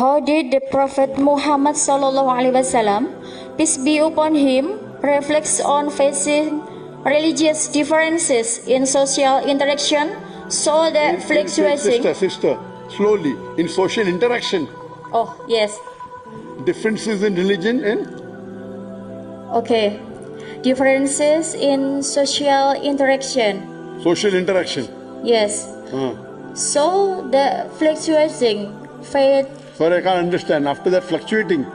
How did the Prophet Muhammad SAW, peace be upon him, reflects on facing religious differences in social interaction, so that fluctuating... Sister, slowly. In social interaction. Oh, yes. Differences in religion and... Okay. Differences in social interaction. Social interaction. Yes. So the fluctuating faith... Sorry, I can't understand. After that, fluctuating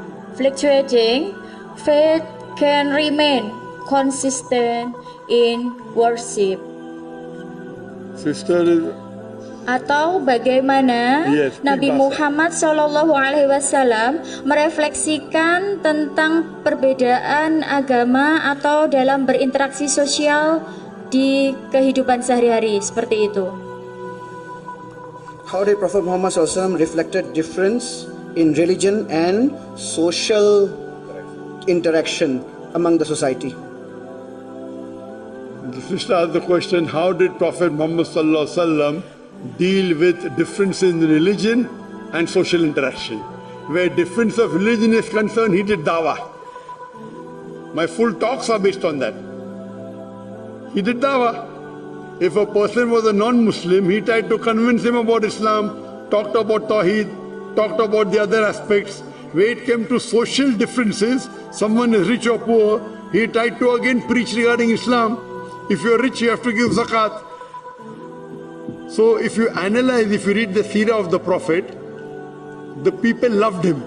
faith can remain consistent in worship. Sister, Atau bagaimana Nabi Muhammad SAW merefleksikan tentang perbedaan agama atau dalam berinteraksi sosial di kehidupan sehari-hari seperti itu. How did Prophet Muhammad SAW reflected difference in religion and social interaction among the society? The sister asked the question, how did Prophet Muhammad ﷺ deal with difference in religion and social interaction? Where difference of religion is concerned, he did dawah. My full talks are based on that. He did dawah. If a person was a non-Muslim, he tried to convince him about Islam, talked about Tawheed, talked about the other aspects. Where it came to social differences, someone is rich or poor, he tried to again preach regarding Islam. If you are rich, you have to give zakat. So if you analyze, if you read the seerah of the Prophet, the people loved him.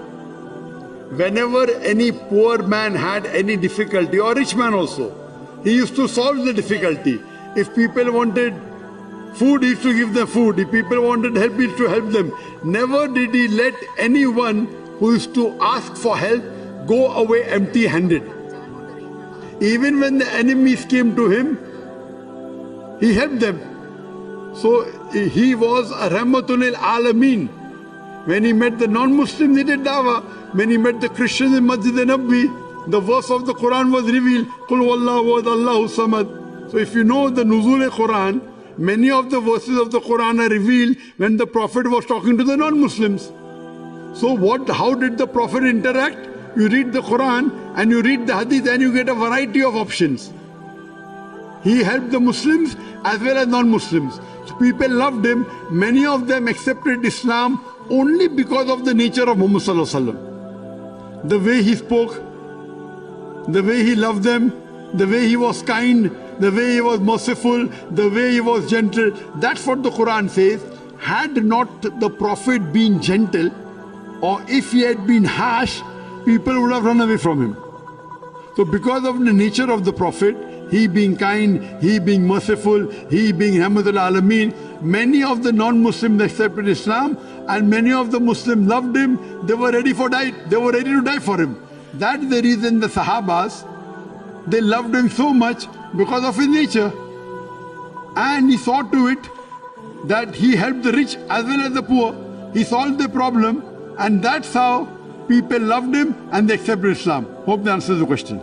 Whenever any poor man had any difficulty, or rich man also, he used to solve the difficulty. If people wanted food, he used to give them food. If people wanted help, he used to help them. Never did he let anyone who used to ask for help go away empty-handed. Even when the enemies came to him, he helped them. So he was a rahmatul lil alameen. When he met the non-Muslims, he did dawah. When he met the Christians in Masjid al-Nabi, the verse of the Quran was revealed. Qul wallahu ahad, Allahu samad. So if you know the Nuzul al-Quran, many of the verses of the Quran are revealed when the Prophet was talking to the non-Muslims. So how did the Prophet interact? You read the Quran and you read the Hadith and you get a variety of options. He helped the Muslims as well as non-Muslims. So people loved him. Many of them accepted Islam only because of the nature of Muhammad Sallallahu Alaihi Wasallam. The way he spoke, the way he loved them, the way he was kind, the way he was merciful, the way he was gentle. That's what the Quran says. Had not the Prophet been gentle, or if he had been harsh, people would have run away from him. So because of the nature of the Prophet, he being kind, he being merciful, he being Rahmatul Alameen, many of the non-Muslims accepted Islam and many of the Muslims loved him. They were ready to die for him. That's the reason the Sahabas, they loved him so much because of his nature. And he saw to it that he helped the rich as well as the poor. He solved the problem, and that's how people loved him and they accepted Islam. Hope that answers the question.